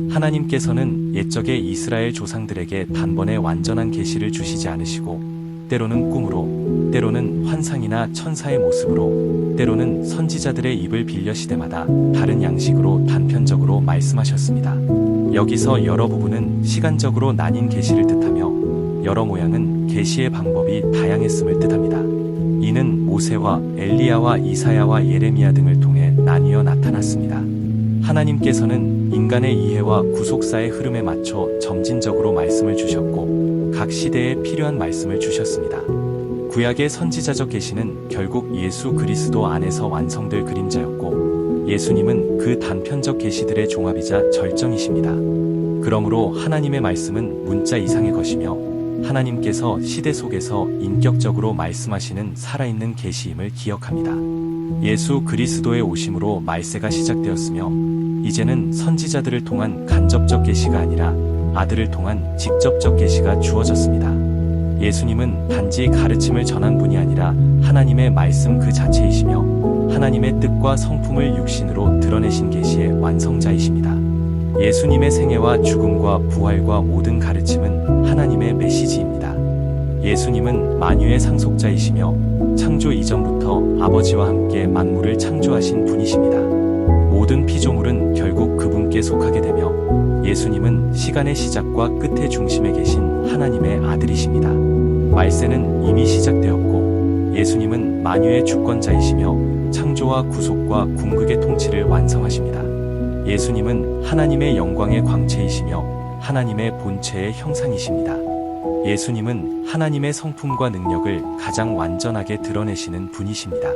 하나님께서는 옛적의 이스라엘 조상들에게 단번에 완전한 계시를 주시지 않으시고 때로는 꿈으로, 때로는 환상이나 천사의 모습으로, 때로는 선지자들의 입을 빌려 시대마다 다른 양식으로 단편적으로 말씀하셨습니다. 여기서 여러 부분은 시간적으로 나뉜 계시를 뜻하며 여러 모양은 계시의 방법이 다양했음을 뜻합니다. 이는 모세와 엘리야와 이사야와 예레미야 등을 통해 나뉘어 나타났습니다. 하나님께서는 인간의 이해와 구속사의 흐름에 맞춰 점진적으로 말씀을 주셨고 각 시대에 필요한 말씀을 주셨습니다. 구약의 선지자적 계시는 결국 예수 그리스도 안에서 완성될 그림자였고 예수님은 그 단편적 계시들의 종합이자 절정이십니다. 그러므로 하나님의 말씀은 문자 이상의 것이며 하나님께서 시대 속에서 인격적으로 말씀하시는 살아있는 계시임을 기억합니다. 예수 그리스도의 오심으로 말세가 시작되었으며 이제는 선지자들을 통한 간접적 계시가 아니라 아들을 통한 직접적 계시가 주어졌습니다. 예수님은 단지 가르침을 전한 분이 아니라 하나님의 말씀 그 자체이시며 하나님의 뜻과 성품을 육신으로 드러내신 계시의 완성자이십니다. 예수님의 생애와 죽음과 부활과 모든 가르침은 하나님의 메시지입니다. 예수님은 만유의 상속자이시며 창조 이전부터 아버지와 함께 만물을 창조하신 분이십니다. 모든 피조물은 결국 그분께 속하게 되며 예수님은 시간의 시작과 끝의 중심에 계신 하나님의 아들이십니다. 말세는 이미 시작되었고 예수님은 만유의 주권자이시며 창조와 구속과 궁극의 통치를 완성하십니다. 예수님은 하나님의 영광의 광채이시며 하나님의 본체의 형상이십니다. 예수님은 하나님의 성품과 능력을 가장 완전하게 드러내시는 분이십니다.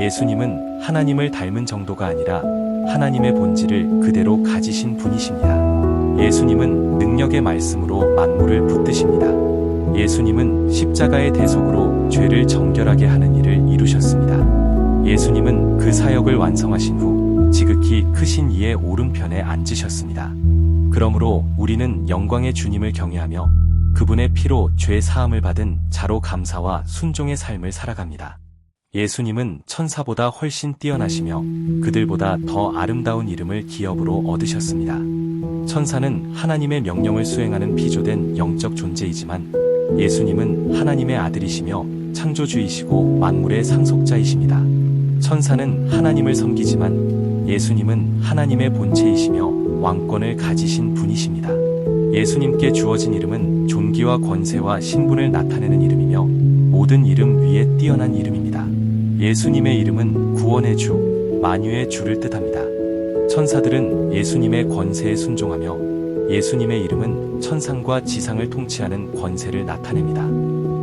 예수님은 하나님을 닮은 정도가 아니라 하나님의 본질을 그대로 가지신 분이십니다. 예수님은 능력의 말씀으로 만물을 붙드십니다. 예수님은 십자가의 대속으로 죄를 정결하게 하는 일을 이루셨습니다. 예수님은 그 사역을 완성하신 후 지극히 크신 이의 오른편에 앉으셨습니다. 그러므로 우리는 영광의 주님을 경외하며 그분의 피로 죄 사함을 받은 자로 감사와 순종의 삶을 살아갑니다. 예수님은 천사보다 훨씬 뛰어나시며 그들보다 더 아름다운 이름을 기업으로 얻으셨습니다. 천사는 하나님의 명령을 수행하는 피조된 영적 존재이지만 예수님은 하나님의 아들이시며 창조주이시고 만물의 상속자이십니다. 천사는 하나님을 섬기지만 예수님은 하나님의 본체이시며 왕권을 가지신 분이십니다. 예수님께 주어진 이름은 존귀와 권세와 신분을 나타내는 이름이며 모든 이름 위에 뛰어난 이름입니다. 예수님의 이름은 구원의 주, 만유의 주를 뜻합니다. 천사들은 예수님의 권세에 순종하며 예수님의 이름은 천상과 지상을 통치하는 권세를 나타냅니다.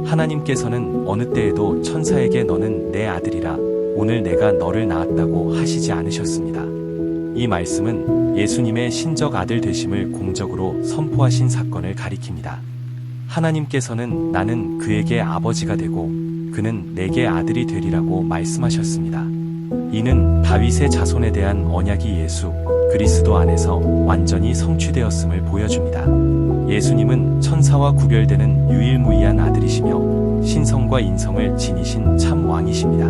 하나님께서는 어느 때에도 천사에게 너는 내 아들이라 오늘 내가 너를 낳았다고 하시지 않으셨습니다. 이 말씀은 예수님의 신적 아들 되심을 공적으로 선포하신 사건을 가리킵니다. 하나님께서는 나는 그에게 아버지가 되고 그는 내게 아들이 되리라고 말씀하셨습니다. 이는 다윗의 자손에 대한 언약이 예수 그리스도 안에서 완전히 성취되었음을 보여줍니다. 예수님은 천사와 구별되는 유일무이한 아들이시며 신성과 인성을 지니신 참 왕이십니다.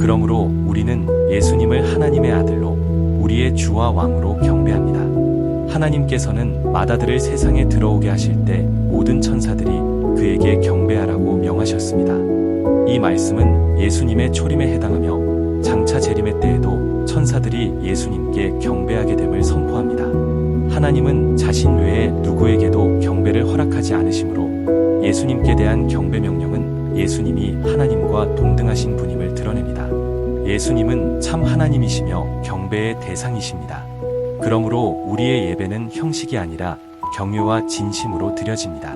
그러므로 우리는 예수님을 하나님의 아들로 우리의 주와 왕으로 경배합니다. 하나님께서는 맏아들을 세상에 들어오게 하실 때 모든 천사들이 그에게 경배하라고 명하셨습니다. 이 말씀은 예수님의 초림에 해당하며 장차 재림의 때에도 천사들이 예수님께 경배하게 됨을 선포합니다. 하나님은 자신 외에 누구에게도 경배를 허락하지 않으시므로 예수님께 대한 경배 명령은 예수님이 하나님과 동등하신 분임을 드러냅니다. 예수님은 참 하나님이시며 경배의 대상이십니다. 그러므로 우리의 예배는 형식이 아니라 경외와 진심으로 드려집니다.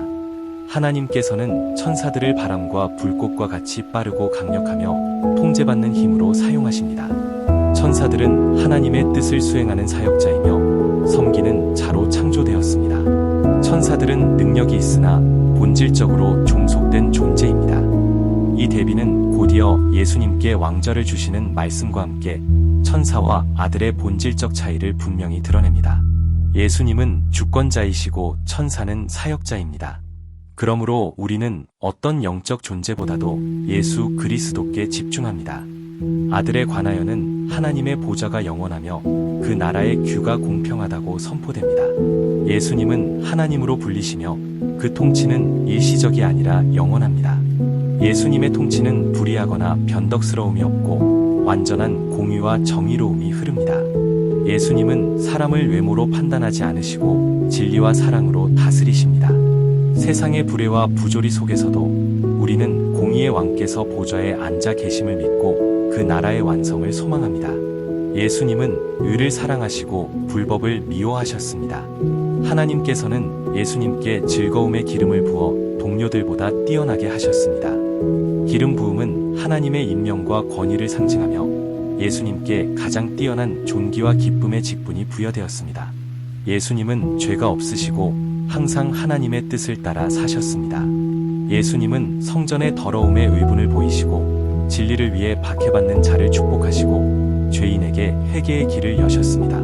하나님께서는 천사들을 바람과 불꽃과 같이 빠르고 강력하며 통제받는 힘으로 사용하십니다. 천사들은 하나님의 뜻을 수행하는 사역자이며 섬기는 자로 창조되었습니다. 천사들은 능력이 있으나 본질적으로 종속된 존재입니다. 이 대비는 곧이어 예수님께 왕좌를 주시는 말씀과 함께 천사와 아들의 본질적 차이를 분명히 드러냅니다. 예수님은 주권자이시고 천사는 사역자입니다. 그러므로 우리는 어떤 영적 존재보다도 예수 그리스도께 집중합니다. 아들에 관하여는 하나님의 보좌가 영원하며 그 나라의 규가 공평하다고 선포됩니다. 예수님은 하나님으로 불리시며 그 통치는 일시적이 아니라 영원합니다. 예수님의 통치는 불의하거나 변덕스러움이 없고 완전한 공의와 정의로움이 흐릅니다. 예수님은 사람을 외모로 판단하지 않으시고 진리와 사랑으로 다스리십니다. 세상의 불의와 부조리 속에서도 우리는 공의의 왕께서 보좌에 앉아 계심을 믿고 그 나라의 완성을 소망합니다. 예수님은 의를 사랑하시고 불법을 미워하셨습니다. 하나님께서는 예수님께 즐거움의 기름을 부어 동료들보다 뛰어나게 하셨습니다. 기름 부음은 하나님의 임명과 권위를 상징하며 예수님께 가장 뛰어난 존귀와 기쁨의 직분이 부여되었습니다. 예수님은 죄가 없으시고 항상 하나님의 뜻을 따라 사셨습니다. 예수님은 성전의 더러움의 의분을 보이시고 진리를 위해 박해받는 자를 축복하시고 죄인에게 회개의 길을 여셨습니다.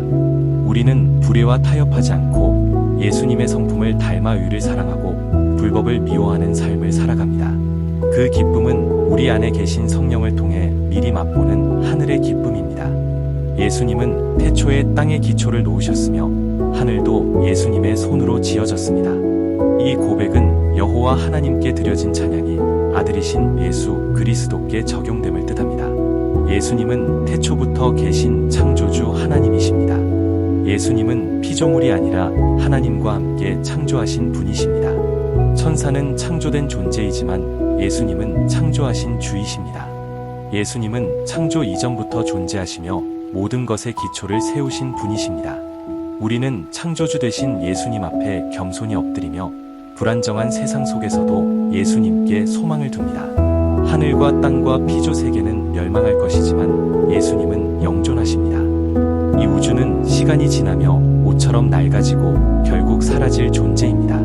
우리는 불의와 타협하지 않고 예수님의 성품을 닮아 의를 사랑하고 불법을 미워하는 삶을 살아갑니다. 그 기쁨은 우리 안에 계신 성령을 통해 미리 맛보는 하늘의 기쁨입니다. 예수님은 태초에 땅의 기초를 놓으셨으며 하늘도 예수님의 손으로 지어졌습니다. 이 고백은 여호와 하나님께 드려진 찬양이 아들이신 예수 그리스도께 적용됨을 뜻합니다. 예수님은 태초부터 계신 창조주 하나님이십니다. 예수님은 피조물이 아니라 하나님과 함께 창조하신 분이십니다. 천사는 창조된 존재이지만 예수님은 창조하신 주이십니다. 예수님은 창조 이전부터 존재하시며 모든 것의 기초를 세우신 분이십니다. 우리는 창조주 되신 예수님 앞에 겸손히 엎드리며 불안정한 세상 속에서도 예수님께 소망을 둡니다. 하늘과 땅과 피조 세계는 멸망할 것이지만 예수님은 영존하십니다. 이 우주는 시간이 지나며 옷처럼 낡아지고 결국 사라질 존재입니다.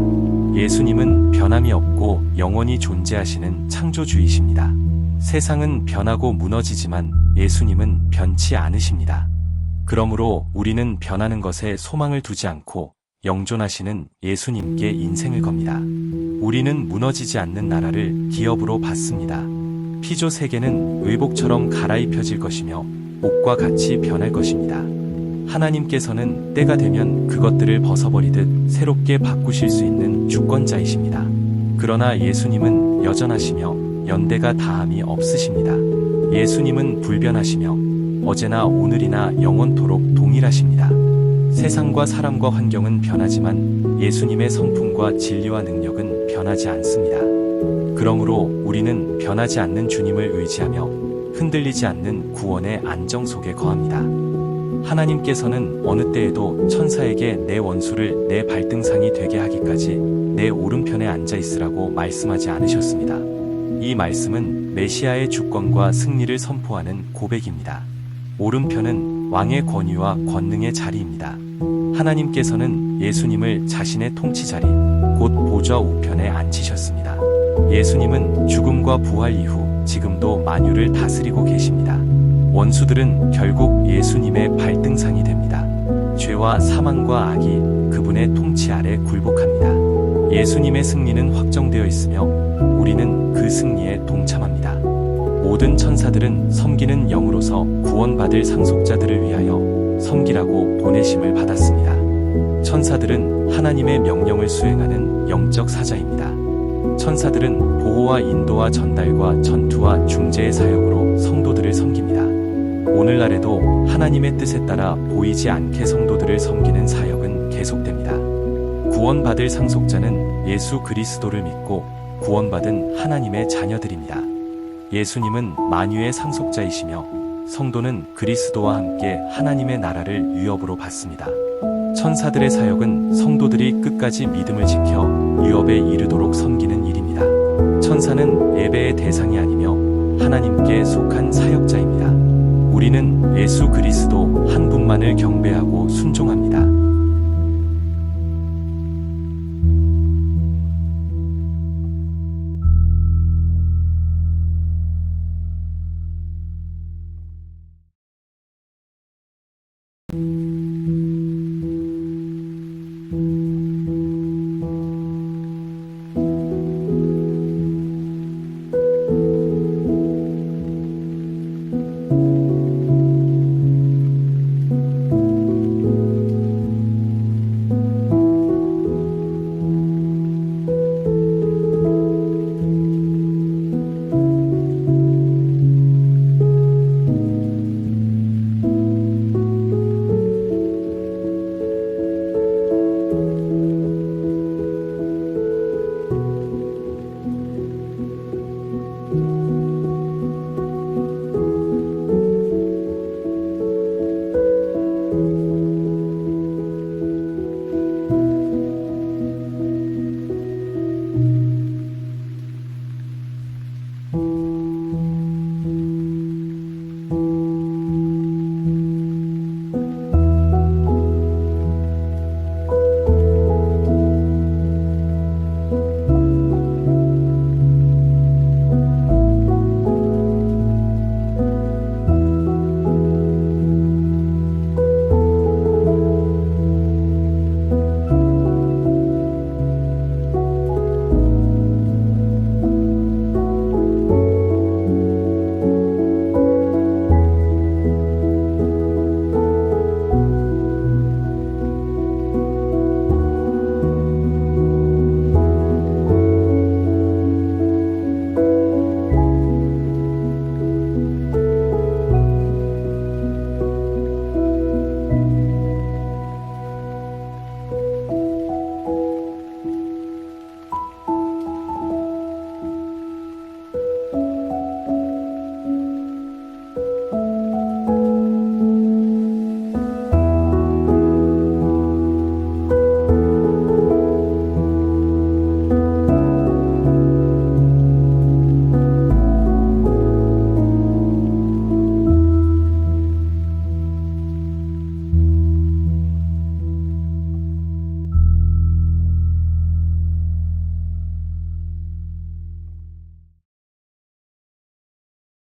예수님은 변함이 없고 영원히 존재하시는 창조주이십니다. 세상은 변하고 무너지지만 예수님은 변치 않으십니다. 그러므로 우리는 변하는 것에 소망을 두지 않고 영존하시는 예수님께 인생을 겁니다. 우리는 무너지지 않는 나라를 기업으로 받습니다. 피조 세계는 의복처럼 갈아입혀질 것이며 옷과 같이 변할 것입니다. 하나님께서는 때가 되면 그것들을 벗어버리듯 새롭게 바꾸실 수 있는 주권자이십니다. 그러나 예수님은 여전하시며 연대가 다함이 없으십니다. 예수님은 불변하시며 어제나 오늘이나 영원토록 동일하십니다. 세상과 사람과 환경은 변하지만 예수님의 성품과 진리와 능력은 변하지 않습니다. 그러므로 우리는 변하지 않는 주님을 의지하며 흔들리지 않는 구원의 안정 속에 거합니다. 하나님께서는 어느 때에도 천사에게 내 원수를 내 발등상이 되게 하기까지 내 오른편에 앉아 있으라고 말씀하지 않으셨습니다. 이 말씀은 메시아의 주권과 승리를 선포하는 고백입니다. 오른편은 왕의 권위와 권능의 자리입니다. 하나님께서는 예수님을 자신의 통치 자리, 곧 보좌 우편에 앉히셨습니다. 예수님은 죽음과 부활 이후 지금도 만유를 다스리고 계십니다. 원수들은 결국 예수님의 발등상이 됩니다. 죄와 사망과 악이 그분의 통치 아래 굴복합니다. 예수님의 승리는 확정되어 있으며 우리는 그 승리에 동참합니다. 모든 천사들은 섬기는 영으로서 구원받을 상속자들을 위하여 섬기라고 보내심을 받았습니다. 천사들은 하나님의 명령을 수행하는 영적 사자입니다. 천사들은 보호와 인도와 전달과 전투와 중재의 사역으로 성도들을 섬깁니다. 오늘날에도 하나님의 뜻에 따라 보이지 않게 성도들을 섬기는 사역은 계속됩니다. 구원받을 상속자는 예수 그리스도를 믿고 구원받은 하나님의 자녀들입니다. 예수님은 만유의 상속자이시며 성도는 그리스도와 함께 하나님의 나라를 유업으로 받습니다. 천사들의 사역은 성도들이 끝까지 믿음을 지켜 유업에 이르도록 섬기는 일입니다. 천사는 예배의 대상이 아니며 하나님께 속한 사역자입니다. 우리는 예수 그리스도 한 분만을 경배하고 순종합니다.